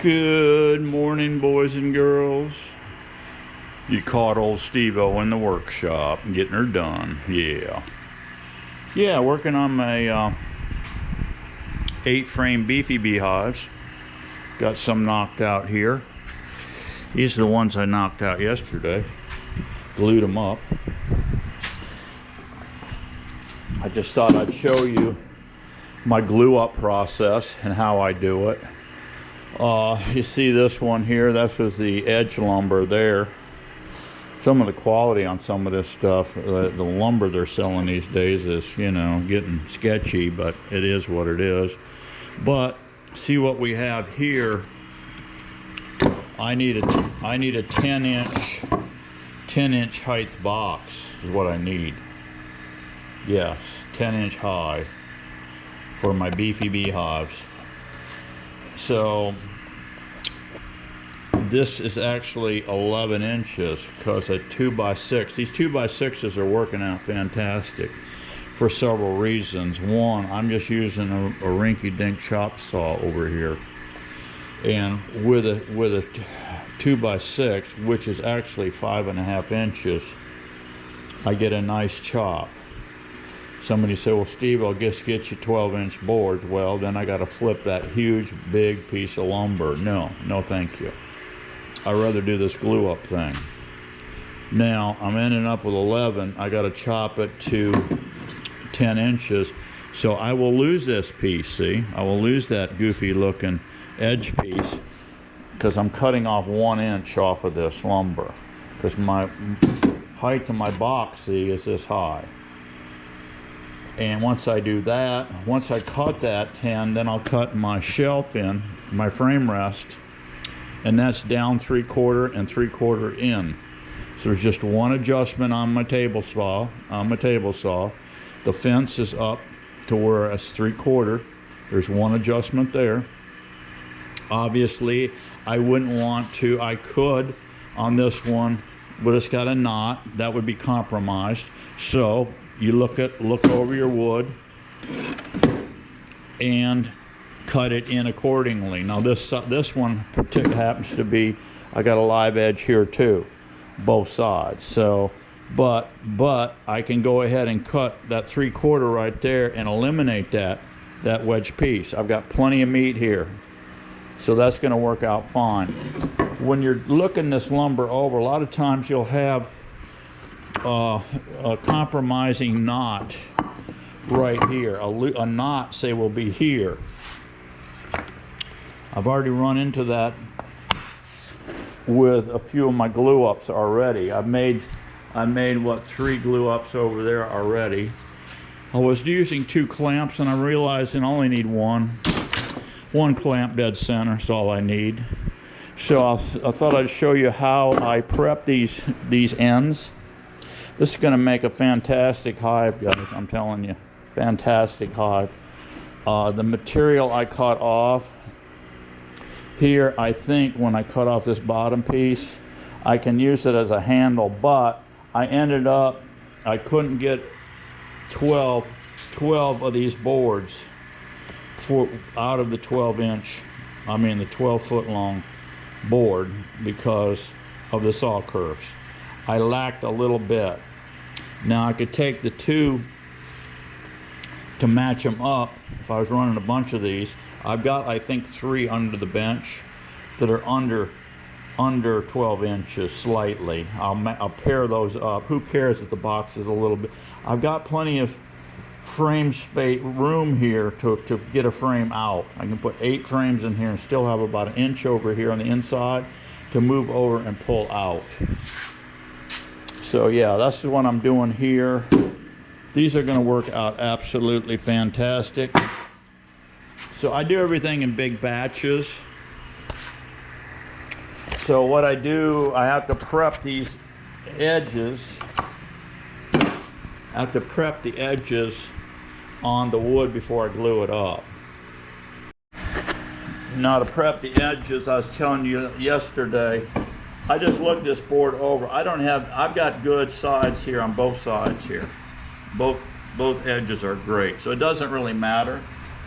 Good morning, boys and girls. You caught old Steve-O in the workshop getting her done. Yeah, working on my 8-frame Beefy beehives. Got some knocked out here. These are the ones I knocked out yesterday. Glued them up. I just thought I'd show you my glue up process and how I do it. You see this one here, that was the edge lumber there. Some of the quality on some of this stuff, the lumber they're selling these days is, you know, getting sketchy, but it is what it is. But see what we have here. I need a 10-inch height box is what I need. Yes, 10-inch high for my Beefy beehives. So this is actually 11 inches because a 2x6. These 2x6s are working out fantastic for several reasons. One, I'm just using a rinky-dink chop saw over here, and with a 2x6, which is actually 5.5 inches, I get a nice chop. Somebody said, well, Steve, I'll just get you 12-inch boards. Well, then I got to flip that huge, big piece of lumber. No, thank you. I'd rather do this glue up thing. Now, I'm ending up with 11. I got to chop it to 10 inches. So I will lose this piece, see? I will lose that goofy looking edge piece because I'm cutting off 1 inch off of this lumber. Because my height of my box, see, is this high. And once I do that, once I cut that 10, then I'll cut my shelf in, my frame rest, and that's down 3/4 and 3/4 in. So there's just one adjustment on my table saw. The fence is up to where it's 3/4. There's one adjustment there. Obviously, I wouldn't want to. I could on this one, but it's got a knot. That would be compromised. So you look over your wood and cut it in accordingly. Now this one happens to be, I got a live edge here too, both sides. So, but I can go ahead and cut that 3/4 right there and eliminate that wedge piece. I've got plenty of meat here, so that's going to work out fine. When you're looking this lumber over, a lot of times you'll have a compromising knot right here. A knot, say, will be here. I've already run into that with a few of my glue ups already. I made what, 3 glue ups over there already. I was using 2 clamps and I realized I only need one clamp dead center is all I need. So I thought I'd show you how I prep these ends. This is going to make a fantastic hive, guys. I'm telling you, fantastic hive. The material I cut off here, I think when I cut off this bottom piece, I can use it as a handle, but I couldn't get 12 of these boards out of the 12-foot long board because of the saw curves. I lacked a little bit. Now I could take the 2 to match them up. If I was running a bunch of these, I've got, I think, 3 under the bench that are under 12 inches slightly. I'll pair those up. Who cares if the box is a little bit? I've got plenty of frame space room here to get a frame out. I can put 8 frames in here and still have about 1 inch over here on the inside to move over and pull out. So yeah, that's what I'm doing here. These are going to work out absolutely fantastic. So I do everything in big batches. So what I do, I have to prep these edges. I have to prep the edges on the wood before I glue it up. Now to prep the edges, I was telling you yesterday, I just looked this board over. I've got good sides here on both sides here. Both edges are great. So it doesn't really matter.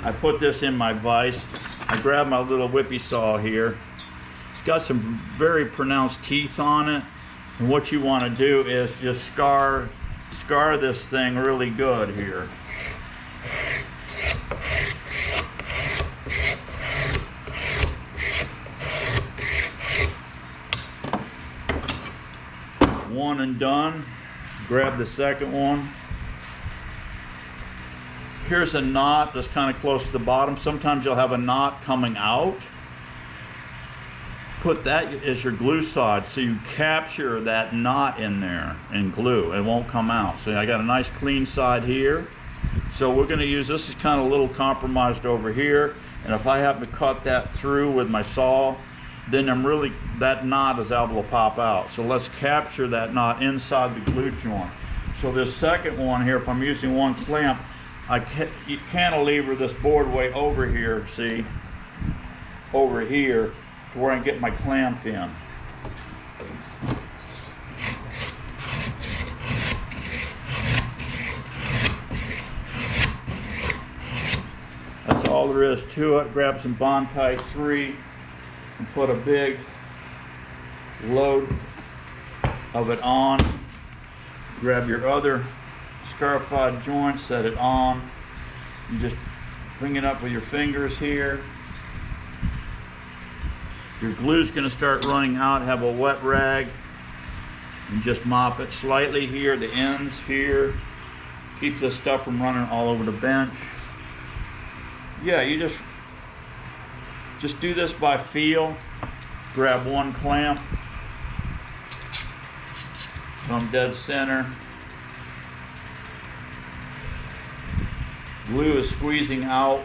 I put this in my vise. I grab my little whippy saw here. It's got some very pronounced teeth on it. And what you want to do is just scar this thing really good here. One and done. Grab the second one. Here's a knot that's kind of close to the bottom. Sometimes you'll have a knot coming out. Put that as your glue side so you capture that knot in there and glue. It won't come out. So I got a nice clean side here. So we're going to use this is kind of a little compromised over here. And if I happen to cut that through with my saw, then that knot is able to pop out. So let's capture that knot inside the glue joint. So this second one here, if I'm using one clamp, you cantilever this board way over here, see, over here, to where I can get my clamp in. That's all there is to it. Grab some Bondtite 3 and put a big load of it on. Grab your other scarified joint, set it on. You just bring it up with your fingers here. Your glue's going to start running out. Have a wet rag and just mop it slightly here, the ends here. Keep this stuff from running all over the bench. Yeah, you just do this by feel. Grab one clamp. Come dead center. Glue is squeezing out.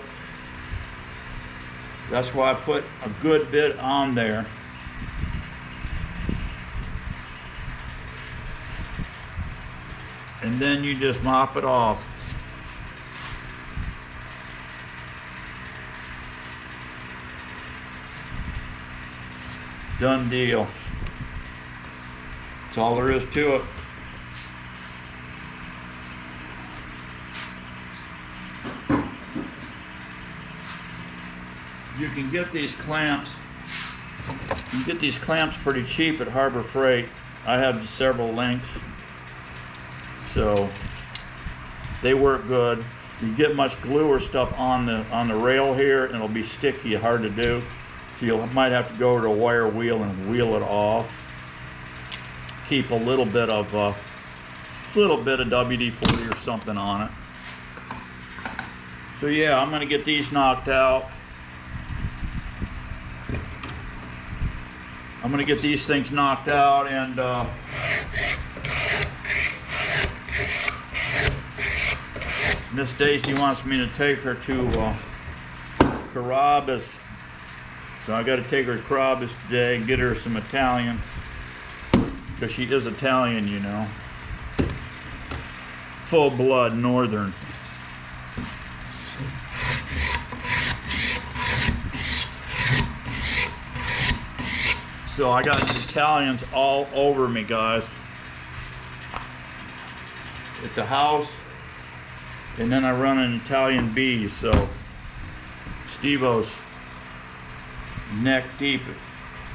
That's why I put a good bit on there. And then you just mop it off. Done deal. That's all there is to it. You can get these clamps. You can get these clamps pretty cheap at Harbor Freight. I have several lengths, so they work good. You get much glue or stuff on the rail here, and it'll be sticky, hard to do. So you might have to go to a wire wheel and wheel it off. Keep a little bit of WD-40 or something on it. So yeah, I'm gonna get these knocked out. I'm gonna get these things knocked out, and Miss Daisy wants me to take her to Carrabba's. So I got to take her to Carrabba's today and get her some Italian, because she is Italian, you know. Full blood Northern. So I got Italians all over me, guys. At the house, and then I run an Italian bee, so Steve-O's neck deep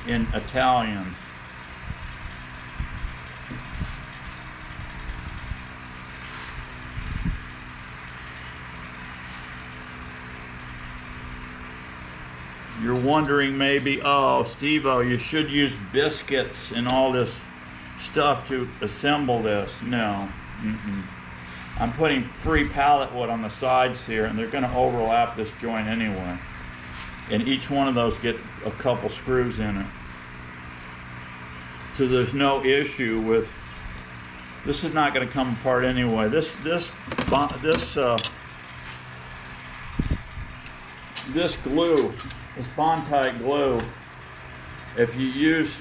in Italian. You're wondering maybe, oh, Steve-O, you should use biscuits and all this stuff to assemble this. No. I'm putting free pallet wood on the sides here, and they're going to overlap this joint anyway. And each one of those get a couple screws in it. So there's no issue with, this is not going to come apart anyway. This glue, this Bondtite glue, if you use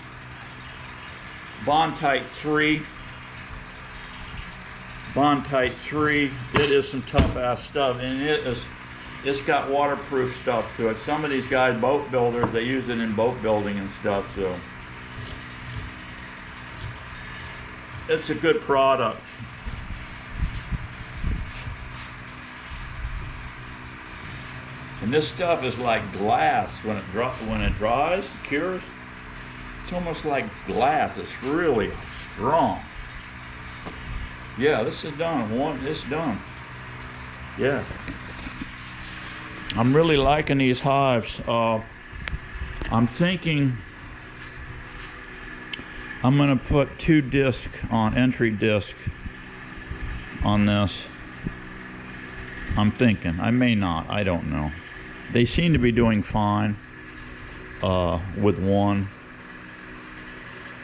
Bondtite 3, it is some tough ass stuff, and it's got waterproof stuff to it. Some of these guys, boat builders, they use it in boat building and stuff, so it's a good product. And this stuff is like glass when it dries, cures. It's almost like glass. It's really strong. Yeah, this is done. It's done. Yeah. I'm really liking these hives. I'm thinking I'm gonna put 2 disc on entry disc on this. I'm thinking. I may not. I don't know. They seem to be doing fine with 1.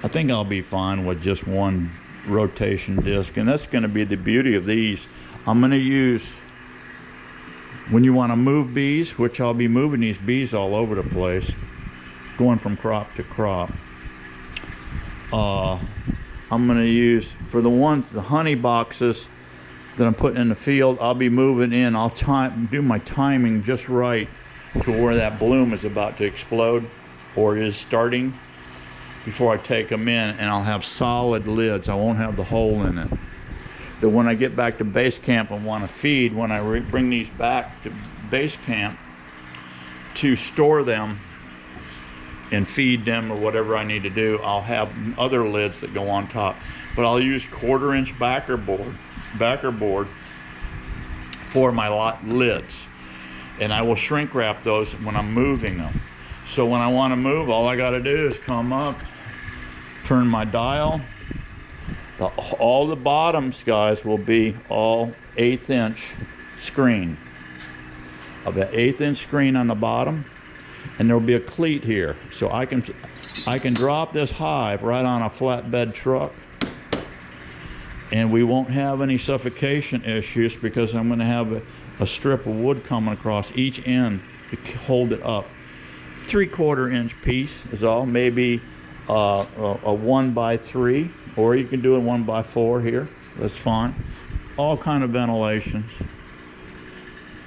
I think I'll be fine with just 1 rotation disc, and that's going to be the beauty of these. I'm going to use, when you want to move bees, which I'll be moving these bees all over the place, going from crop to crop. I'm going to use, for the honey boxes that I'm putting in the field, I'll be moving in. I'll do my timing just right to where that bloom is about to explode or is starting before I take them in, and I'll have solid lids. I won't have the hole in it. That when I get back to base camp and want to feed, when I bring these back to base camp to store them and feed them or whatever I need to do, I'll have other lids that go on top. But I'll use 1/4-inch backer board for my lids, and I will shrink wrap those when I'm moving them. So when I want to move, all I got to do is come up, turn my dial. All the bottoms, guys, will be all 1/8 inch screen. I'll have an 1/8 inch screen on the bottom, and there'll be a cleat here, so I can drop this hive right on a flatbed truck, and we won't have any suffocation issues because I'm going to have a strip of wood coming across each end to hold it up. 3/4 inch piece is all, maybe a 1x3, or you can do a 1x4 here. That's fine. All kind of ventilations.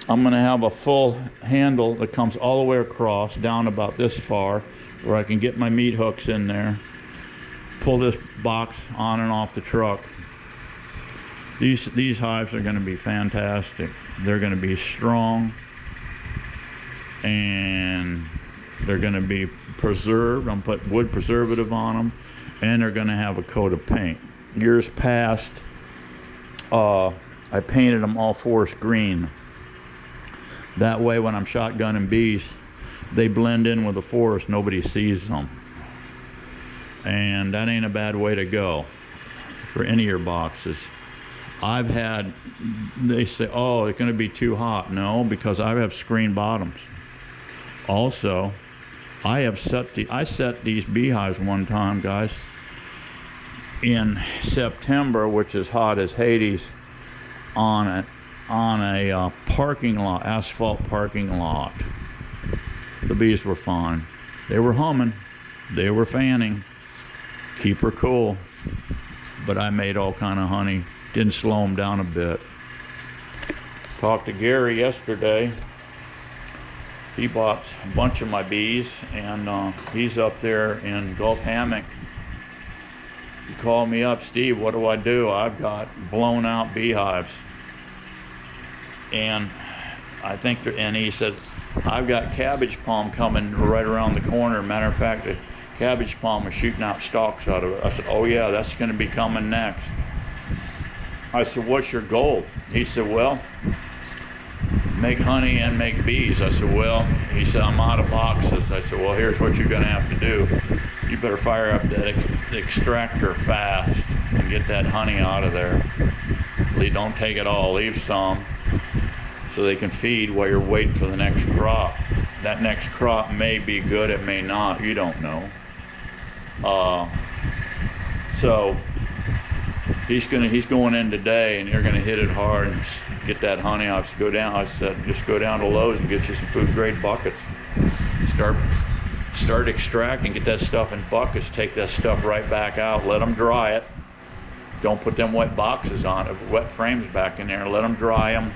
I'm going to have a full handle that comes all the way across down about this far, where I can get my meat hooks in there, pull this box on and off the truck. These hives are going to be fantastic. They're going to be strong, and they're going to be preserved. I'm putting wood preservative on them, and they're going to have a coat of paint. Years past, I painted them all forest green. That way, when I'm shotgunning bees, they blend in with the forest. Nobody sees them, and that ain't a bad way to go for any of your boxes. I've had, they say, oh, it's going to be too hot. No, because I have screen bottoms. Also, I set these beehives one time, guys, in September, which is hot as Hades, on a parking lot, asphalt parking lot. The bees were fine. They were humming. They were fanning. Keep her cool. But I made all kind of honey. Didn't slow them down a bit. Talked to Gary yesterday. He bought a bunch of my bees, and he's up there in Gulf Hammock. He called me up, Steve, what do? I've got blown out beehives. And I think, and he said, I've got cabbage palm coming right around the corner. Matter of fact, the cabbage palm is shooting out stalks out of it. I said, oh yeah, that's going to be coming next. I said, what's your goal? He said, well, make honey and make bees. I said, well, he said, I'm out of boxes. I said, well, here's what you're going to have to do. You better fire up that extractor fast and get that honey out of there. Don't take it all, leave some so they can feed while you're waiting for the next crop. That next crop may be good, it may not, you don't know. So he's going in today, and you're going to hit it hard and get that honey. I said, just go down to Lowe's and get you some food grade buckets. Start extracting, get that stuff in buckets, take that stuff right back out, let them dry it. Don't put them wet boxes on it, wet frames back in there. Let them dry them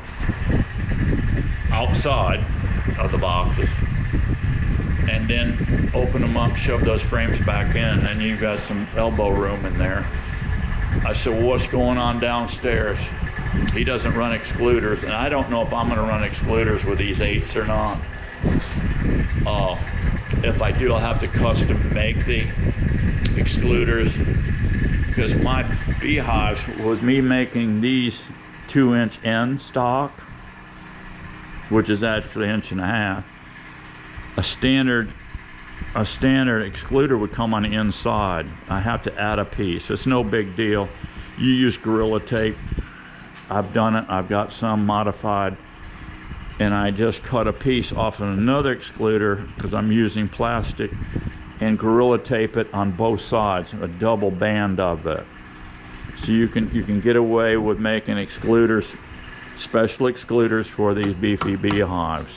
outside of the boxes, and then open them up, shove those frames back in, and you've got some elbow room in there. I said, well, what's going on downstairs? He doesn't run excluders, and I don't know if I'm going to run excluders with these 8s or not. If I do, I'll have to custom make the excluders, because my beehives was me making these 2-inch end stock, which is actually 1.5 inches. A standard excluder would come on the inside. I have to add a piece. It's no big deal. You use Gorilla Tape. I've done it. I've got some modified, and I just cut a piece off of another excluder because I'm using plastic, and Gorilla Tape it on both sides, a double band of it. So you can get away with making excluders, special excluders for these Beefy beehives.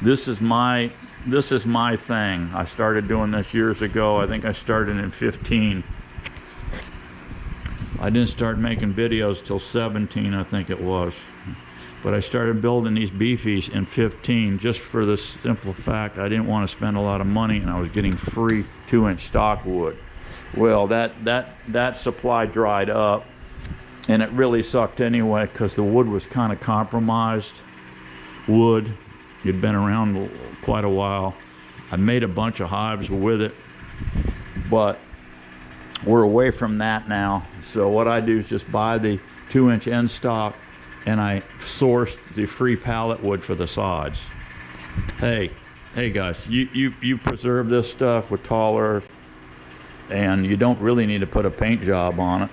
This is my thing. I started doing this years ago. I think I started in 15. I didn't start making videos till 17, I think it was. But I started building these Beefies in 15, just for the simple fact I didn't want to spend a lot of money, and I was getting free 2-inch stock wood. Well, that supply dried up, and it really sucked anyway, because the wood was kind of compromised wood. It'd been around quite a while. I made a bunch of hives with it, but we're away from that now. So what I do is just buy the 2-inch end stock, and I source the free pallet wood for the sides. Hey guys, you preserve this stuff with tall earth, and you don't really need to put a paint job on it,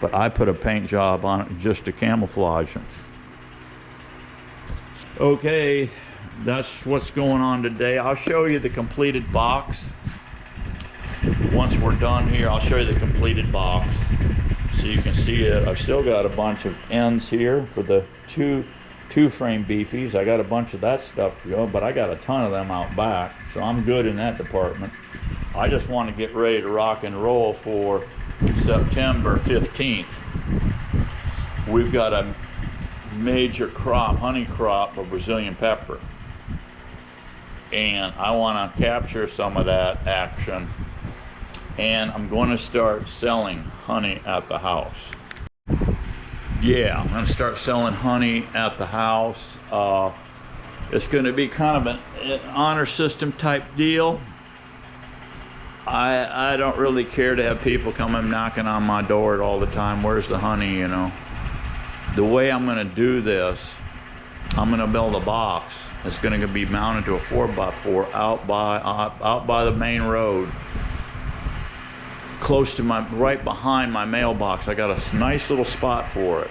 but I put a paint job on it just to camouflage it. Okay, that's what's going on today. I'll show you the completed box. Once we're done here, I'll show you the completed box so you can see it. I've still got a bunch of ends here for the two frame Beefies. I got a bunch of that stuff to go, but I got a ton of them out back, so I'm good in that department. I just want to get ready to rock and roll for September 15th. We've got a major crop, honey crop of Brazilian pepper, and I want to capture some of that action, and I'm going to start selling honey at the house. Yeah, I'm going to start selling honey at the house. It's going to be kind of an honor system type deal. I don't really care to have people coming knocking on my door all the time. Where's the honey, you know? The way I'm going to do this, I'm going to build a box. It's going to be mounted to a 4x4 out by the main road, close to right behind my mailbox. I got a nice little spot for it.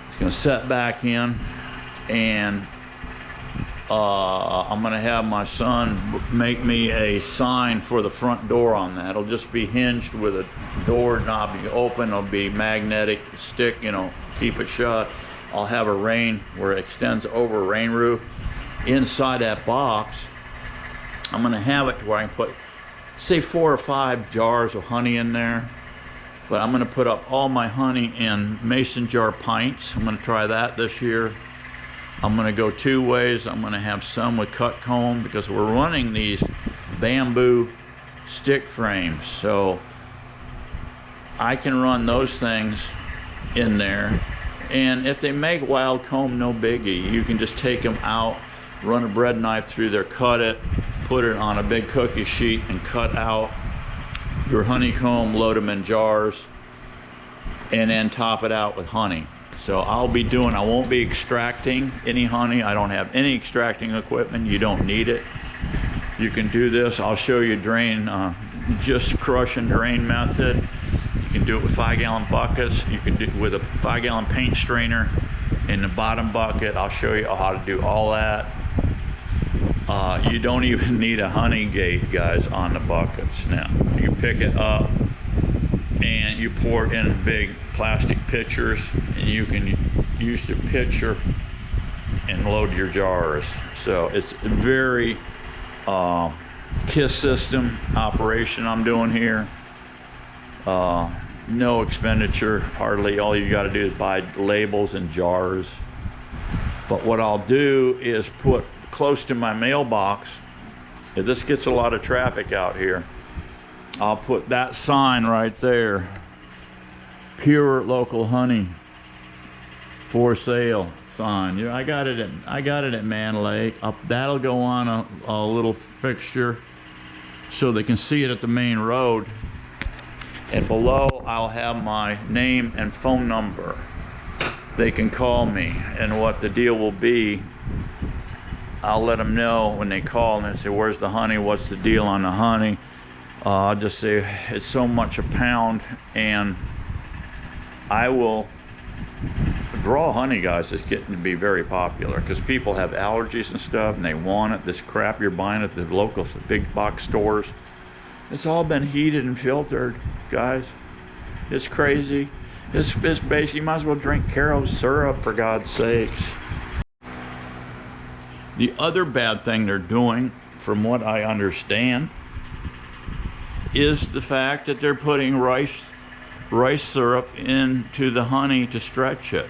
It's going to set back in, and I'm going to have my son make me a sign for the front door on that. It'll just be hinged with a door knob. You open, it'll be magnetic stick, you know, keep it shut. I'll have a rain where it extends over a rain roof. Inside that box, I'm going to have it to where I can put, say, 4 or 5 jars of honey in there. But I'm going to put up all my honey in mason jar pints. I'm going to try that this year. I'm going to go 2 ways. I'm going to have some with cut comb, because we're running these bamboo stick frames. So I can run those things in there. And if they make wild comb, no biggie. You can just take them out, run a bread knife through there, cut it, put it on a big cookie sheet, and cut out your honeycomb, load them in jars, and then top it out with honey. So I won't be extracting any honey. I don't have any extracting equipment. You don't need it. You can do this. I'll show you just crush and drain method. You can do it with 5-gallon buckets. You can do it with a 5-gallon paint strainer in the bottom bucket. I'll show you how to do all that. You don't even need a honey gate, guys, on the buckets. Now, you pick it up and you pour it in big plastic pitchers, and you can use the pitcher and load your jars. So it's a very KISS system operation I'm doing here. No expenditure, hardly. All you got to do is buy labels and jars. But what I'll do is put close to my mailbox, if this gets a lot of traffic out here, I'll put that sign right there: pure local honey for sale, fine. You know, I got it at Man Lake. That'll go on a little fixture so they can see it at the main road. And below I'll have my name and phone number. They can call me, and what the deal will be, I'll let them know when they call and they say, where's the honey, what's the deal on the honey. I'll just say it's so much a pound, and I will raw honey, guys, is getting to be very popular because people have allergies and stuff and they want it. This crap you're buying at the local big box stores, it's all been heated and filtered, guys. It's crazy. It's basically, you might as well drink Caro's syrup, for God's sakes. The other bad thing they're doing, from what I understand, is the fact that they're putting rice syrup into the honey to stretch it.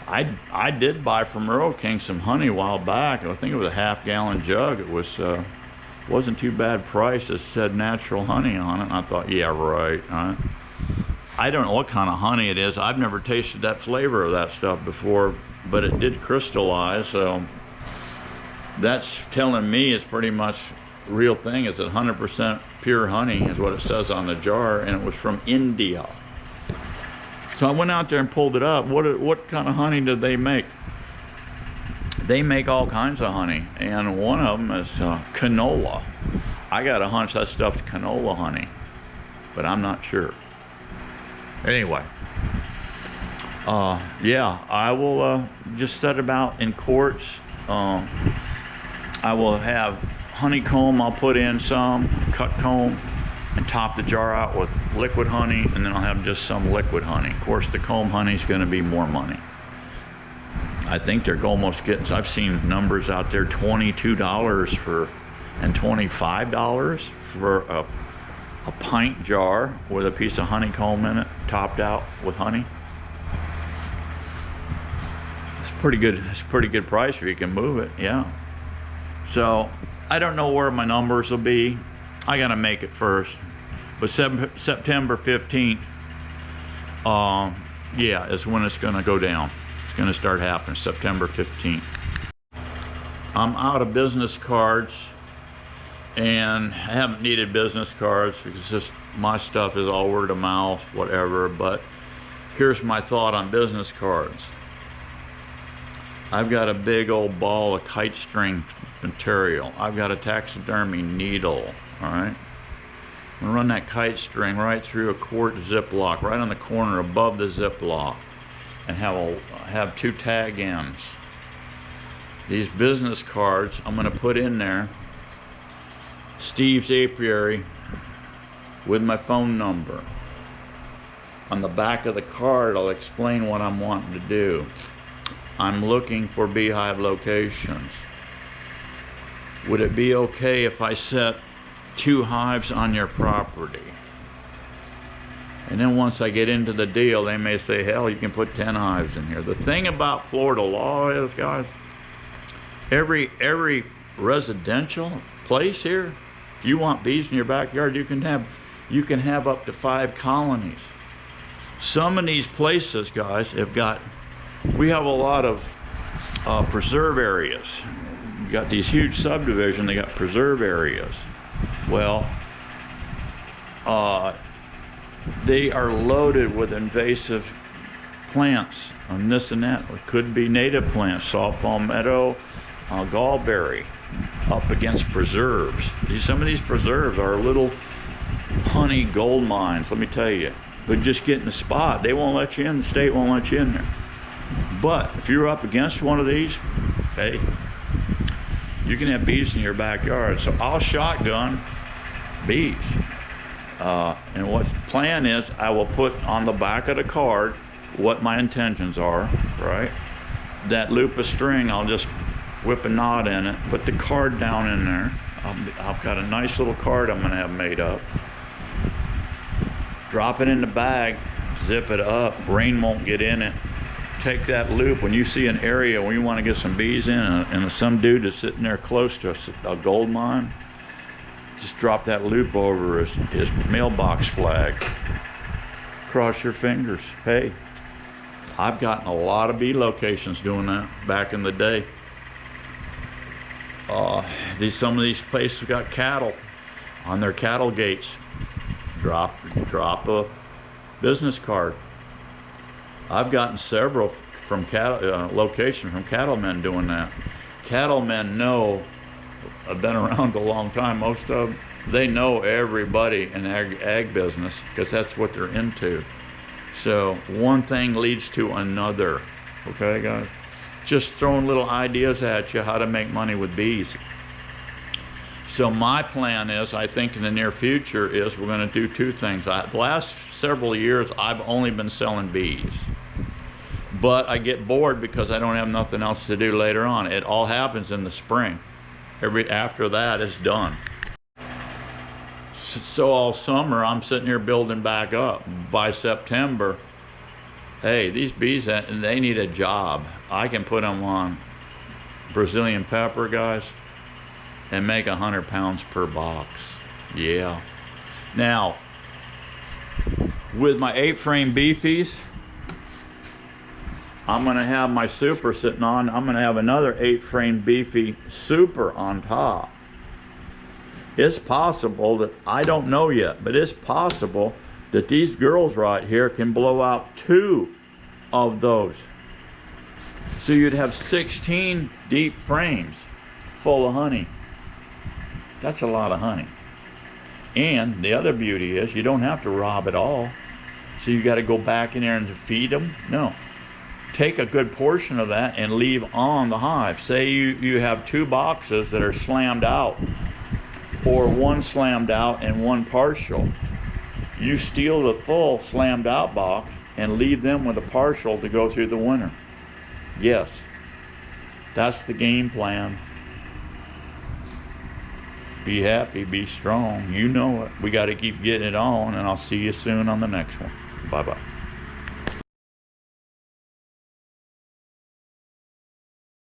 I did buy from Rural King some honey a while back. I think it was a half-gallon jug. It was wasn't too bad price. It said natural honey on it, and I thought, yeah, right. I don't know what kind of honey it is. I've never tasted that flavor of that stuff before, but it did crystallize, so that's telling me it's pretty much real thing. It's 100% pure honey is what it says on the jar, and it was from India. So I went out there and pulled it up. What kind of honey did they make? They make all kinds of honey, and one of them is canola. I got a hunch that stuff's canola honey, but I'm not sure. Anyway, yeah, I will just set about in quarts. I will have honeycomb. I'll put in some cut comb and top the jar out with liquid honey, and then I'll have just some liquid honey. Of course, the comb honey is going to be more money. I think they're almost getting, I've seen numbers out there, $22 for, and $25 for a pint jar with a piece of honeycomb in it, topped out with honey. It's pretty good. It's a pretty good price if you can move it. Yeah. So I don't know where my numbers will be. I gotta make it first. But September 15th, yeah, is when it's gonna go down. It's gonna start happening, September 15th. I'm out of business cards, and I haven't needed business cards because just my stuff is all word of mouth, whatever. But here's my thought on business cards. I've got a big old ball of kite string material. I've got a taxidermy needle, all right? I'm gonna run that kite string right through a quart Ziploc, right on the corner above the Ziploc, and have two tag ends. These business cards, I'm gonna put in there Steve's Apiary with my phone number. On the back of the card, I'll explain what I'm wanting to do. I'm looking for beehive locations. Would it be okay if I set 2 hives on your property? And then once I get into the deal, they may say, hell, you can put 10 hives in here. The thing about Florida law is, guys, every residential place here, if you want bees in your backyard, you can have up to 5 colonies. Some of these places, guys, we have a lot of preserve areas. You got these huge subdivisions, they got preserve areas. Well, they are loaded with invasive plants and this and that. It could be native plants, salt palmetto, gallberry, up against preserves. Some of these preserves are little honey gold mines, let me tell you. But just get in the spot, they won't let you in, the state won't let you in there. But if you're up against one of these, hey, you can have bees in your backyard. So I'll shotgun bees. And what the plan is, I will put on the back of the card what my intentions are, right? That loop of string, I'll just whip a knot in it, put the card down in there. I've got a nice little card I'm gonna have made up. Drop it in the bag, zip it up, rain won't get in it. Take that loop, when you see an area where you want to get some bees in and some dude is sitting there close to a gold mine, just drop that loop over his mailbox flag. Cross your fingers. Hey, I've gotten a lot of bee locations doing that back in the day. Some of these places got cattle on their cattle gates. Drop a business card. I've gotten several from cattle locations from cattlemen doing that. Cattlemen know, have been around a long time. Most of them, they know everybody in the ag business because that's what they're into. So one thing leads to another. Okay, guys? Just throwing little ideas at you how to make money with bees. So my plan is, I think in the near future, is we're going to do two things. The last several years, I've only been selling bees. But I get bored because I don't have nothing else to do later on. It all happens in the spring. After that, it's done. So all summer, I'm sitting here building back up. By September, hey, these bees, they need a job. I can put them on Brazilian pepper, guys, and make 100 pounds per box. Yeah. Now, with my 8-frame Beefies, I'm going to have my super sitting on. I'm going to have another 8-frame Beefy super on top. It's possible that, I don't know yet, but it's possible that these girls right here can blow out 2 of those. So you'd have 16 deep frames full of honey. That's a lot of honey. And the other beauty is you don't have to rob it all. So you got to go back in there and feed them. No. Take a good portion of that and leave on the hive. Say you have 2 boxes that are slammed out, or 1 slammed out and 1 partial. You steal the full slammed out box and leave them with a partial to go through the winter. Yes, that's the game plan. Be happy, be strong. You know it. We got to keep getting it on, and I'll see you soon on the next one. Bye-bye.